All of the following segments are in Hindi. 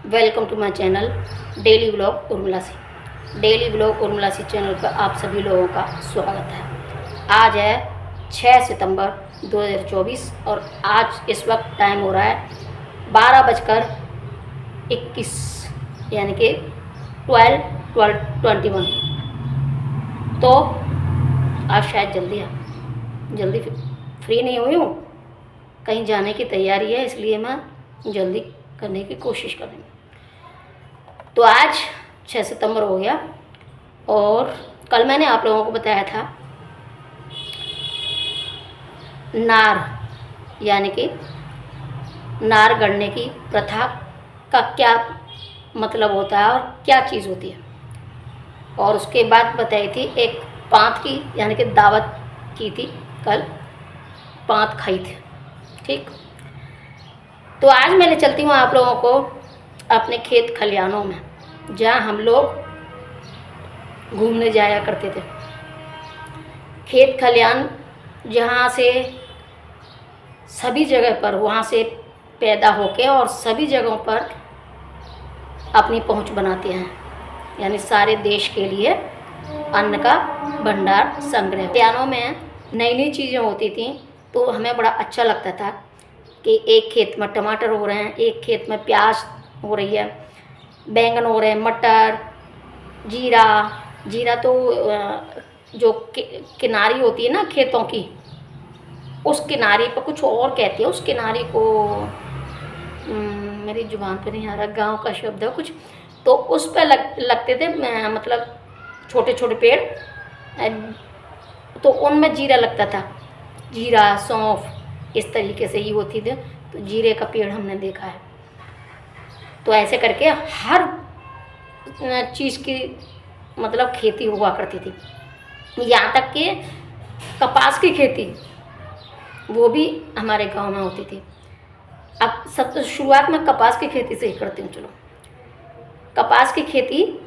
Welcome to my channel daily vlog Urmila C. Daily vlog Urmila C channel पर आप सभी लोगों का स्वागत है। आज है 6 सितंबर 2024 और आज इस वक्त टाइम हो रहा है 12:21 यानी कि 12:21। तो आज शायद जल्दी फ्री नहीं हुई हूँ, कहीं जाने की तैयारी है, इसलिए मैं जल्दी करने की कोशिश कर रही हूँ। तो आज 6 सितंबर हो गया और कल मैंने आप लोगों को बताया था नार यानी कि नार गढ़ने की प्रथा का क्या मतलब होता है और क्या चीज़ होती है। और उसके बाद बताई थी एक पांत की यानी कि दावत की थी, कल पांत खाई थी। ठीक, तो आज मैं ले चलती हूँ आप लोगों को अपने खेत खलिहानों में, जहाँ हम लोग घूमने जाया करते थे। खेत खलिहान जहाँ से सभी जगह पर वहाँ से पैदा होके और सभी जगहों पर अपनी पहुँच बनाते हैं, यानी सारे देश के लिए अन्न का भंडार संग्रह। खलिहानों में नई नई चीज़ें होती थी तो हमें बड़ा अच्छा लगता था कि एक खेत में टमाटर हो रहे हैं, एक खेत में प्याज हो रही है, बैंगन हो रहे हैं, मटर, जीरा तो जो किनारी होती है ना खेतों की, उस किनारी पर कुछ और कहते हैं, उस किनारी को मेरी जुबान पे नहीं आ रहा, गांव का शब्द है कुछ, तो उस पर लगते थे मतलब छोटे छोटे पेड़, तो उनमें जीरा लगता था, जीरा सौंफ इस तरीके से ही होती थी। तो जीरे का पेड़ हमने देखा है। तो ऐसे करके हर चीज़ की मतलब खेती हुआ करती थी, यहाँ तक कि कपास की खेती वो भी हमारे गांव में होती थी। अब सब शुरुआत में कपास की खेती से ही करती हूँ। चलो, कपास की खेती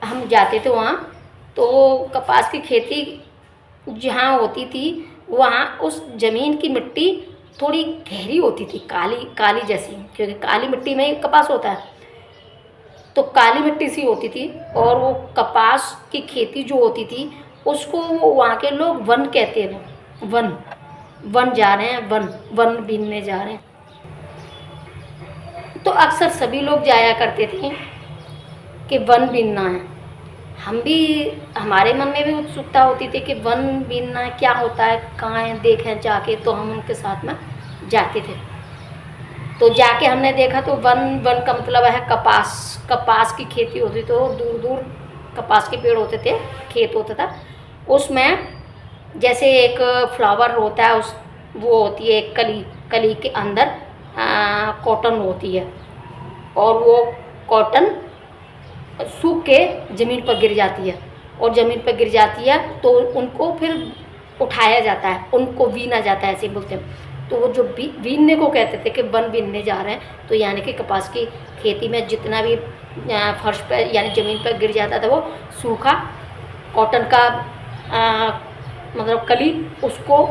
हम जाते थे वहाँ, तो कपास की खेती जहाँ होती थी वहाँ उस ज़मीन की मिट्टी थोड़ी गहरी होती थी, काली जैसी, क्योंकि काली मिट्टी में ही कपास होता है, तो काली मिट्टी सी होती थी। और वो कपास की खेती जो होती थी उसको वो वहाँ के लोग वन कहते हैं। वन जा रहे हैं, वन बीनने जा रहे हैं। तो अक्सर सभी लोग जाया करते थे कि वन बीनना है। हम भी, हमारे मन में भी उत्सुकता होती थी कि वन बीनना क्या होता है, कहाँ है, देखें जाके। तो हम उनके साथ में जाते थे। तो जाके हमने देखा तो वन का मतलब है कपास की खेती होती। तो दूर दूर कपास के पेड़ होते थे, खेत होता था, उसमें जैसे एक फ्लावर होता है, उस वो होती है एक कली के अंदर कॉटन होती है, और वो कॉटन सूख के ज़मीन पर गिर जाती है, और ज़मीन पर गिर जाती है तो उनको फिर उठाया जाता है, उनको बीना जाता है, ऐसे बोलते हैं। तो वो जो बीनने को कहते थे कि वन बीनने जा रहे हैं, तो यानी कि कपास की खेती में जितना भी फर्श पर यानी ज़मीन पर गिर जाता था वो सूखा कॉटन का मतलब कली, उसको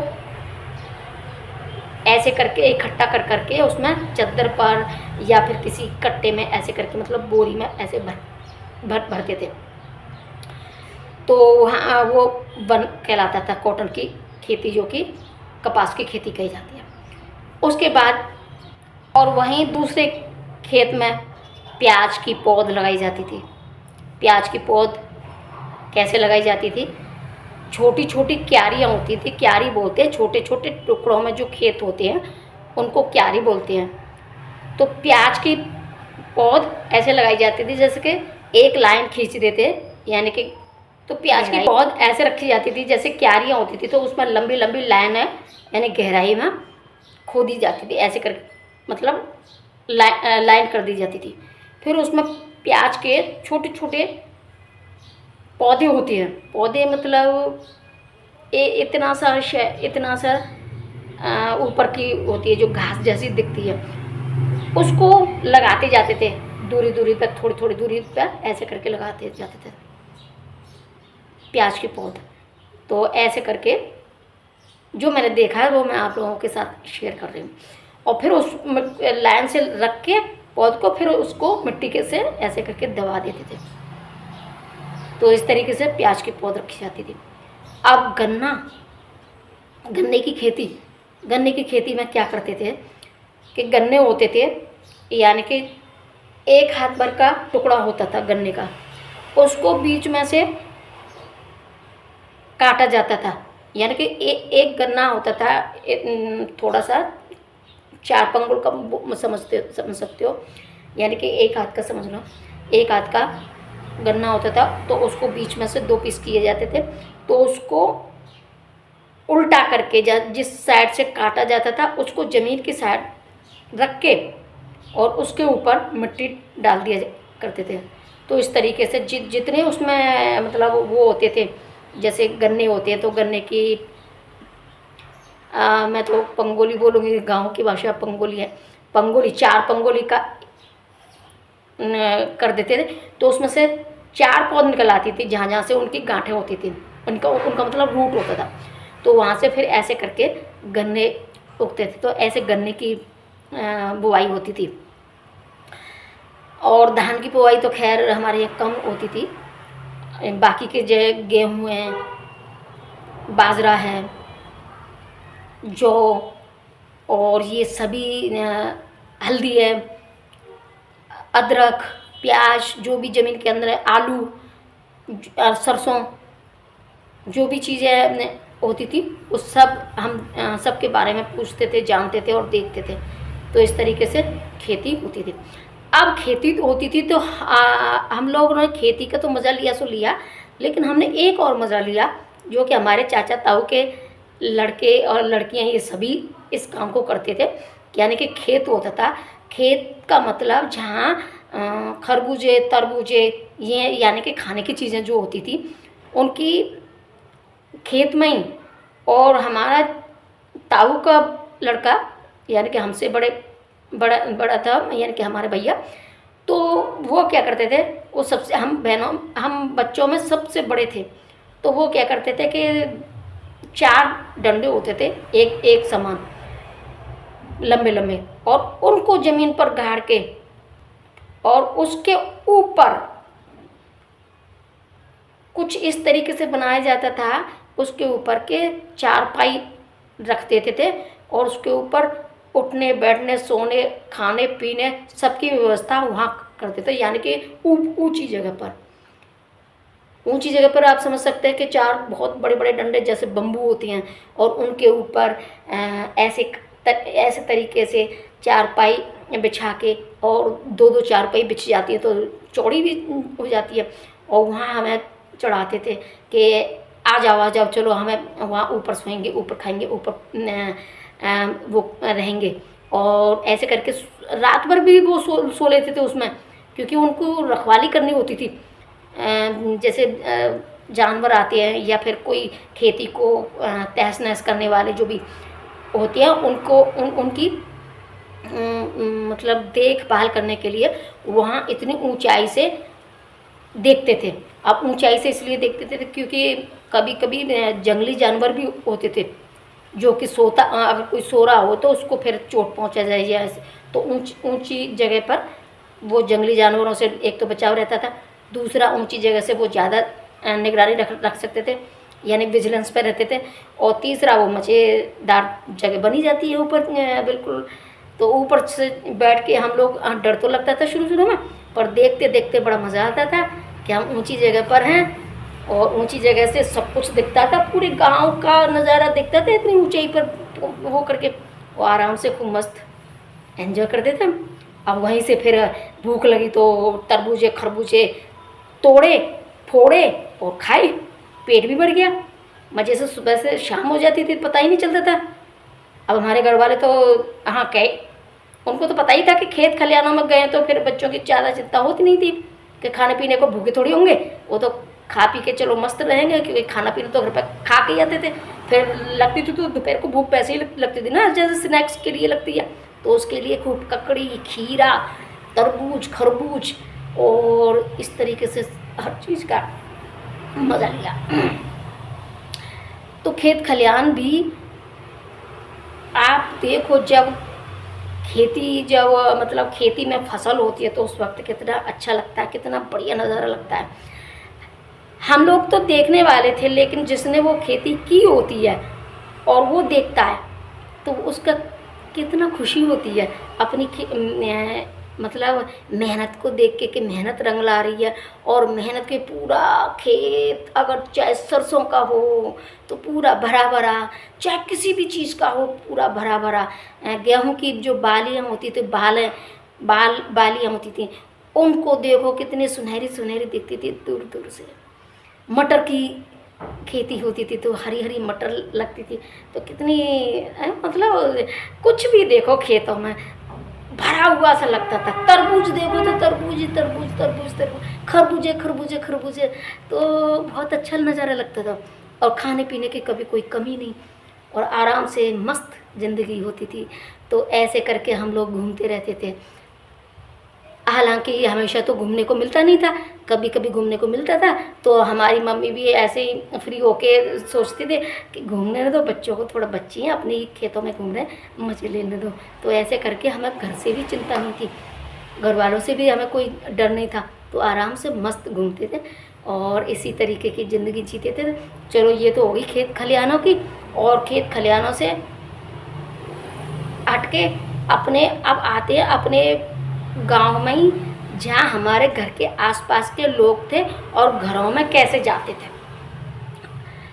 ऐसे करके इकट्ठा कर के उसमें चद्दर पर या फिर किसी कट्टे में ऐसे करके, मतलब बोरी में ऐसे भरते थे। तो वहाँ वो वन कहलाता था, कॉटन की खेती जो कि कपास की खेती कही जाती है। उसके बाद और वहीं दूसरे खेत में प्याज की पौध लगाई जाती थी। प्याज की पौध कैसे लगाई जाती थी? छोटी छोटी क्यारियाँ होती थी, क्यारी बोलते हैं, छोटे छोटे टुकड़ों में जो खेत होते हैं उनको क्यारी बोलते हैं। तो प्याज की पौध ऐसे लगाई जाती थी जैसे कि एक लाइन खींच देते, यानी कि तो प्याज की पौध ऐसे रखी जाती थी जैसे क्यारियाँ होती थी, तो उसमें लंबी लंबी लाइन है यानी गहराई में खोदी जाती थी, ऐसे कर मतलब लाइन कर दी जाती थी। फिर उसमें प्याज के छोटे छोटे पौधे होते हैं, पौधे मतलब इतना सा ऊपर की होती है जो घास जैसी दिखती है, उसको लगाते जाते थे दूरी दूरी पर, थोड़ी थोड़ी दूरी पर ऐसे करके लगाते जाते थे प्याज के पौधे। तो ऐसे करके जो मैंने देखा है वो मैं आप लोगों के साथ शेयर कर रही हूँ। और फिर उस लाइन से रख के पौध को, फिर उसको मिट्टी के से ऐसे करके दबा देते थे। तो इस तरीके से प्याज की पौध रखी जाती थी। अब गन्ने की खेती में क्या करते थे कि गन्ने होते थे, यानी कि एक हाथ भर का टुकड़ा होता था गन्ने का, उसको बीच में से काटा जाता था। यानी कि एक गन्ना होता था, थोड़ा सा 4 पंगुल का समझ सकते हो, यानी कि एक हाथ का समझ लो, एक हाथ का गन्ना होता था। तो उसको बीच में से 2 पीस किए जाते थे। तो उसको उल्टा करके जिस साइड से काटा जाता था उसको ज़मीन की साइड रख के और उसके ऊपर मिट्टी डाल दिया करते थे। तो इस तरीके से जितने उसमें मतलब वो होते थे, जैसे गन्ने होते हैं तो गन्ने की मैं तो पंगोली बोलूँगी, गांव की भाषा पंगोली है, पंगोली 4 पंगोली का कर देते थे। तो उसमें से 4 पौध निकल आती थी, जहाँ जहाँ से उनकी गांठें होती थी, उनका मतलब रूट होता था। तो वहाँ से फिर ऐसे करके गन्ने उगते थे। तो ऐसे गन्ने की बुआई होती थी। और धान की बुआई तो खैर हमारे यहाँ कम होती थी। बाकी के जो गेहूँ हैं, बाजरा है, जौ और ये सभी, हल्दी है, अदरक, प्याज, जो भी ज़मीन के अंदर है, आलू, सरसों, जो भी चीज़ें होती थी उस सब हम सब के बारे में पूछते थे, जानते थे और देखते थे। तो इस तरीके से खेती होती थी। अब खेती होती थी तो हम लोगों ने खेती का तो मज़ा लिया सो लिया, लेकिन हमने एक और मज़ा लिया, जो कि हमारे चाचा ताऊ के लड़के और लड़कियां ये सभी इस काम को करते थे। यानी कि खेत होता था, खेत का मतलब जहाँ खरबूजे, तरबूजे, ये यानी कि खाने की चीज़ें जो होती थी उनकी खेत में ही। और हमारा ताऊ का लड़का, यानी कि हमसे बड़ा था, यानी कि हमारे भैया, तो वो क्या करते थे, वो सबसे, हम बच्चों में सबसे बड़े थे। तो वो क्या करते थे कि 4 डंडे होते थे एक समान लंबे लंबे, और उनको ज़मीन पर गाड़ के और उसके ऊपर कुछ इस तरीके से बनाया जाता था, उसके ऊपर के 4 पाई रख देते थे और उसके ऊपर उठने बैठने, सोने, खाने पीने सबकी व्यवस्था वहाँ करते थे। यानी कि ऊंची जगह पर आप समझ सकते हैं कि 4 बहुत बड़े बड़े डंडे जैसे बम्बू होते हैं, और उनके ऊपर ऐसे तरीके से 4 पाई बिछा के, और 2-2 4 पाई बिछ जाती है तो चौड़ी भी हो जाती है। और वहाँ हमें चढ़ाते थे कि आ जाओ चलो, हमें वहाँ ऊपर सोएंगे, ऊपर खाएंगे, ऊपर वो रहेंगे। और ऐसे करके रात भर भी वो सो लेते थे उसमें, क्योंकि उनको रखवाली करनी होती थी। जैसे जानवर आते हैं या फिर कोई खेती को तहस नहस करने वाले जो भी होते हैं, उनको उनकी मतलब देखभाल करने के लिए वहाँ इतनी ऊंचाई से देखते थे। अब ऊंचाई से इसलिए देखते थे क्योंकि कभी कभी जंगली जानवर भी होते थे, जो कि अगर कोई सो रहा हो तो उसको फिर चोट पहुंचा जाए या ऐसे। तो ऊंची जगह पर वो जंगली जानवरों से एक तो बचाव रहता था, दूसरा ऊंची जगह से वो ज़्यादा निगरानी रख सकते थे, यानी विजिलेंस पर रहते थे। और तीसरा वो मज़ेदार जगह बनी जाती है ऊपर बिल्कुल। तो ऊपर से बैठ के हम लोग, डर तो लगता था शुरू में, पर देखते देखते बड़ा मज़ा आता था कि हम ऊंची जगह पर हैं और ऊंची जगह से सब कुछ दिखता था, पूरे गांव का नज़ारा दिखता था इतनी ऊंचाई पर वो करके। वो आराम से खूब मस्त एंजॉय करते थे। अब वहीं से फिर भूख लगी तो तरबूजे खरबूजे तोड़े, फोड़े और खाए, पेट भी भर गया। मज़े से सुबह से शाम हो जाती थी, पता ही नहीं चलता था। अब हमारे घर वाले तो उनको तो पता ही था कि खेत खलिहानों में गए तो फिर बच्चों की ज़्यादा चिंता होती नहीं थी कि खाने पीने को भूखे थोड़ी होंगे, वो तो खा पी के चलो मस्त रहेंगे, क्योंकि खाना पीना तो घर पर खा के ही आते थे। फिर लगती थी तो दोपहर को भूख पैसे ही लगती थी ना, जैसे स्नैक्स के लिए लगती है, तो उसके लिए खूब ककड़ी, खीरा, तरबूज, खरबूज और इस तरीके से हर चीज़ का मज़ा लिया। तो खेत खलिहान भी आप देखो, जब खेती जब मतलब खेती में फसल होती है तो उस वक्त कितना अच्छा लगता है, कितना बढ़िया नज़ारा लगता है। हम लोग तो देखने वाले थे, लेकिन जिसने वो खेती की होती है और वो देखता है तो उसका कितना खुशी होती है अपनी मतलब मेहनत को देख के कि मेहनत रंग ला रही है। और मेहनत के पूरा खेत अगर चाहे सरसों का हो तो पूरा भरा भरा, चाहे किसी भी चीज़ का हो पूरा भरा भरा। गेहूं की जो बालियाँ होती थी, बालियाँ होती थी, उनको देखो कितनी सुनहरी सुनहरी दिखती थी दूर दूर से। मटर की खेती होती थी तो हरी हरी मटर लगती थी, तो कितनी मतलब कुछ भी देखो खेतों में भरा हुआ सा लगता था। तरबूज देखो तो तरबूज ही तरबूज, तरबूज तरबूज, खरबूजे खरबूजे खरबूजे, तो बहुत अच्छा नज़ारा लगता था। और खाने पीने की कभी कोई कमी नहीं, और आराम से मस्त ज़िंदगी होती थी। तो ऐसे करके हम लोग घूमते रहते थे। हालांकि हमेशा तो घूमने को मिलता नहीं था, कभी कभी घूमने को मिलता था तो हमारी मम्मी भी ऐसे ही फ्री होके सोचते थे कि घूमने दो बच्चों को, थोड़ा बच्चे हैं अपने ही खेतों में घूम रहे हैं, मज़े लेने दो। तो ऐसे करके हमें घर से भी चिंता नहीं थी, घर वालों से भी हमें कोई डर नहीं था, तो आराम से मस्त घूमते थे और इसी तरीके की ज़िंदगी जीते थे। चलो ये तो होगी खेत खलिहानों की। और खेत खलिहानों से हट के अपने अब आते हैं अपने गांव में ही, जहाँ हमारे घर के आसपास के लोग थे और घरों में कैसे जाते थे।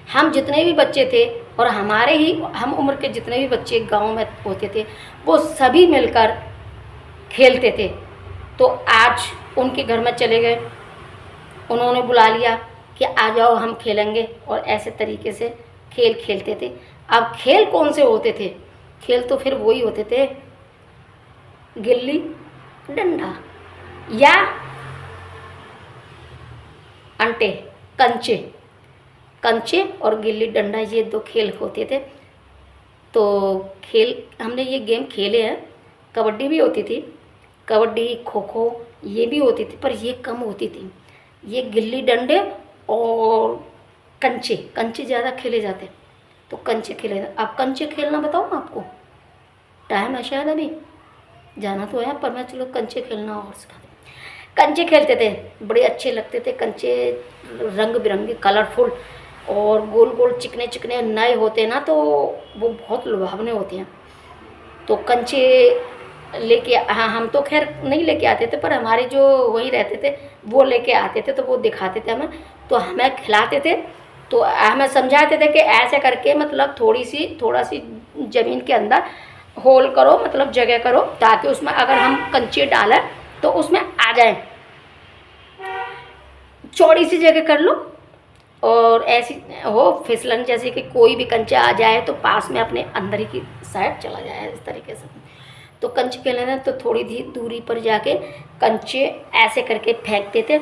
हम जितने भी बच्चे थे और हमारे ही हम उम्र के जितने भी बच्चे गांव में होते थे वो सभी मिलकर खेलते थे। तो आज उनके घर में चले गए, उन्होंने बुला लिया कि आ जाओ हम खेलेंगे, और ऐसे तरीके से खेल खेलते थे। अब खेल कौन से होते थे? खेल तो फिर वही होते थे, गिल्ली डंडा या अंटे, कंचे। कंचे और गिल्ली डंडा ये दो खेल होते थे। तो खेल हमने ये गेम खेले हैं। कबड्डी भी होती थी, कबड्डी खो खो ये भी होती थी, पर ये कम होती थी। ये गिल्ली डंडे और कंचे, कंचे ज़्यादा खेले जाते, तो कंचे खेले। अब कंचे खेलना बताऊँ आपको? टाइम है शायद, अभी जाना तो है, पर मैं चलो कंचे खेलना और सिखा दूँ। कंचे खेलते थे, बड़े अच्छे लगते थे कंचे, रंग बिरंगे कलरफुल और गोल गोल चिकने चिकने नए होते ना, तो वो बहुत लुभावने होते हैं। तो कंचे लेके, हाँ हम तो खैर नहीं लेके आते थे, पर हमारे जो वहीं रहते थे वो लेके आते थे, तो वो दिखाते थे हमें, तो हमें खिलाते थे। तो हमें समझाते थे कि ऐसे करके मतलब थोड़ा सी ज़मीन के अंदर होल करो, मतलब जगह करो, ताकि उसमें अगर हम कंचे डालें तो उसमें आ जाए। चौड़ी सी जगह कर लो और ऐसी हो फिसलन, जैसे कि कोई भी कंचा आ जाए तो पास में अपने अंदर ही की साइड चला जाए, इस तरीके से। तो कंचे खेलने में तो थोड़ी सी दूरी पर जाके कंचे ऐसे करके फेंकते थे,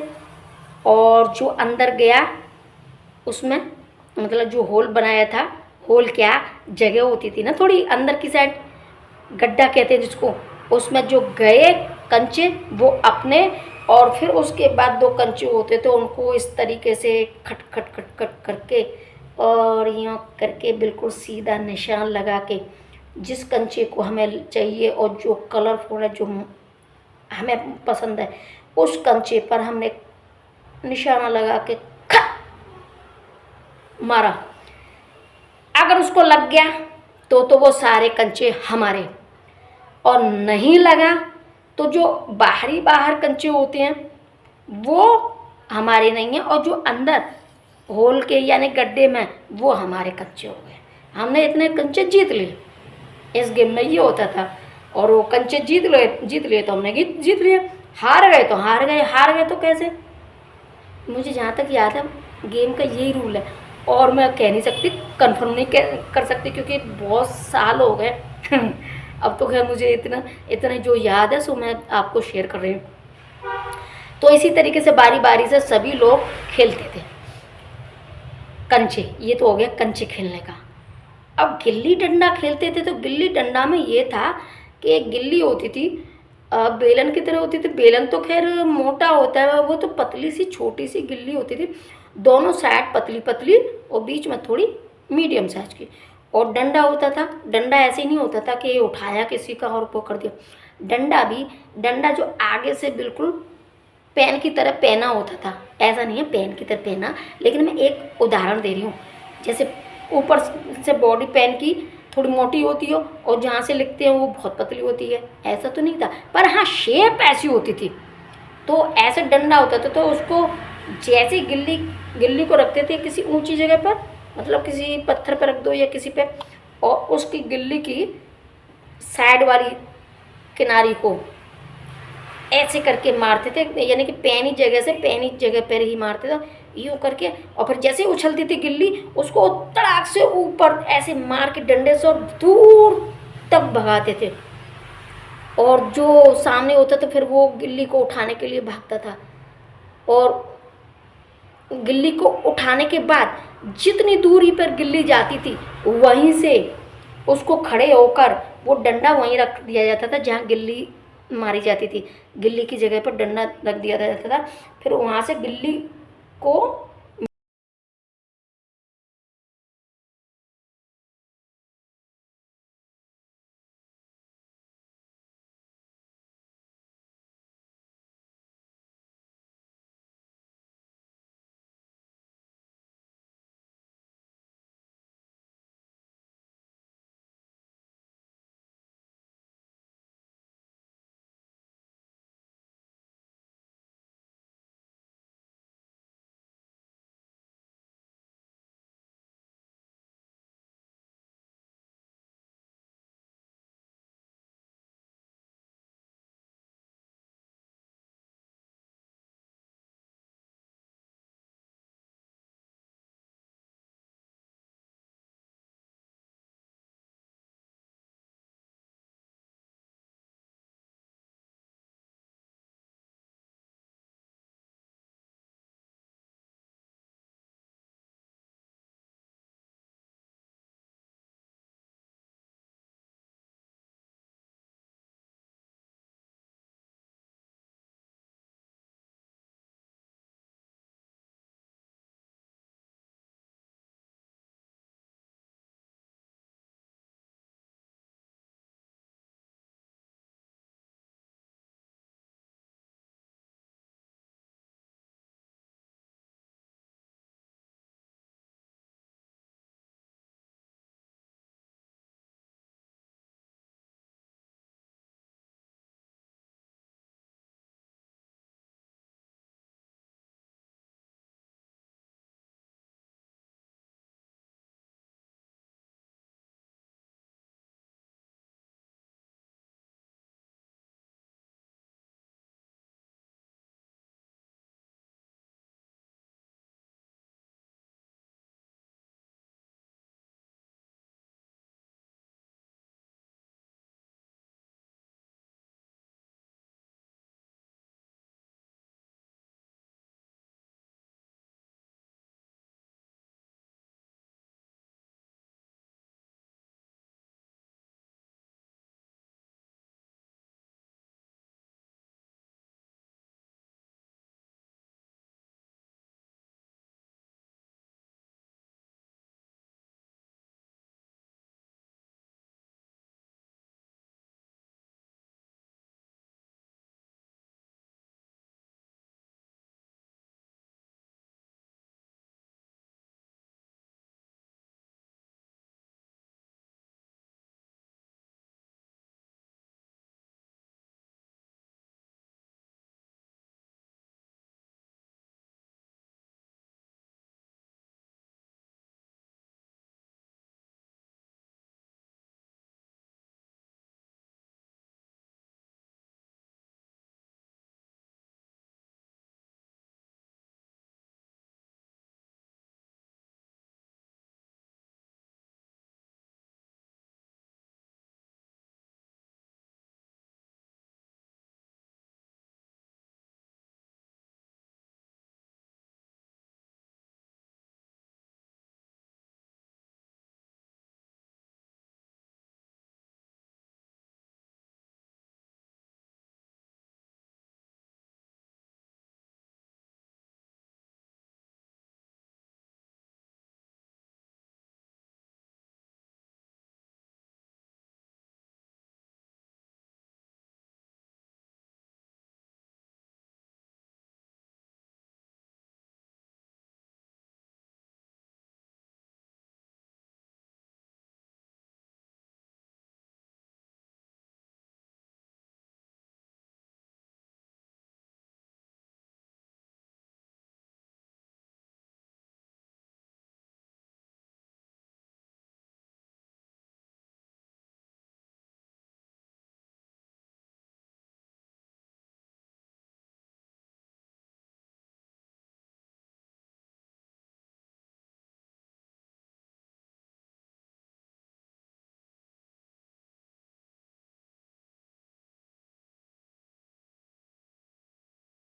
और जो अंदर गया उसमें मतलब जो होल बनाया था, होल क्या जगह होती थी ना थोड़ी अंदर की साइड, गड्ढा कहते हैं जिसको, उसमें जो गए कंचे वो अपने, और फिर उसके बाद दो कंचे होते थे उनको इस तरीके से खट खट खट खट करके और यूँ करके बिल्कुल सीधा निशान लगा के, जिस कंचे को हमें चाहिए और जो कलरफुल है, जो हमें पसंद है, उस कंचे पर हमने निशाना लगा के खट मारा। अगर उसको लग गया तो वो सारे कंचे हमारे, और नहीं लगा तो जो बाहर कंचे होते हैं वो हमारे नहीं हैं, और जो अंदर होल के यानी गड्ढे में वो हमारे कंचे हो गए। हमने इतने कंचे जीत लिए। इस गेम में ये होता था, और वो कंचे जीत लिए तो हमने जीत लिए, हार गए तो हार गए तो कैसे? मुझे जहाँ तक याद है गेम का यही रूल है, और मैं कह नहीं सकती, कंफर्म नहीं कर सकती, क्योंकि बहुत साल हो गए अब तो खैर मुझे इतना जो याद है सो मैं आपको शेयर कर रही हूँ। तो इसी तरीके से बारी बारी से सभी लोग खेलते थे कंचे। ये तो हो गया कंचे खेलने का। अब गिल्ली डंडा खेलते थे, तो गिल्ली डंडा में ये था कि एक गिल्ली होती थी, बेलन की तरह होती थी। बेलन तो खैर मोटा होता है, वो तो पतली सी छोटी सी गिल्ली होती थी, दोनों साइड पतली पतली और बीच में थोड़ी मीडियम साइज की। और डंडा होता था, डंडा ऐसे नहीं होता था कि उठाया किसी का और वो कर दिया। डंडा जो आगे से बिल्कुल पेन की तरह पहना होता था, ऐसा नहीं है पेन की तरह पहना, लेकिन मैं एक उदाहरण दे रही हूँ। जैसे ऊपर से बॉडी पेन की थोड़ी मोटी होती हो और जहाँ से लिखते हैं वो बहुत पतली होती है, ऐसा तो नहीं था, पर हाँ शेप ऐसी होती थी। तो ऐसे डंडा होता था, तो उसको जैसे गिल्ली को रखते थे किसी ऊंची जगह पर, मतलब किसी पत्थर पर रख दो या किसी पे, और उसकी गिल्ली की साइड वाली किनारी को ऐसे करके मारते थे, यानी कि पैनी जगह पर ही मारते थे यूँ करके। और फिर जैसे ही उछलती थी गिल्ली, उसको तड़ाक से ऊपर ऐसे मार के डंडे से और दूर तक भगाते थे। और जो सामने होता था फिर वो गिल्ली को उठाने के लिए भागता था, और गिल्ली को उठाने के बाद जितनी दूरी पर गिल्ली जाती थी वहीं से उसको खड़े होकर वो डंडा वहीं रख दिया जाता था जहाँ गिल्ली मारी जाती थी। गिल्ली की जगह पर डंडा रख दिया जाता था, फिर वहाँ से गिल्ली को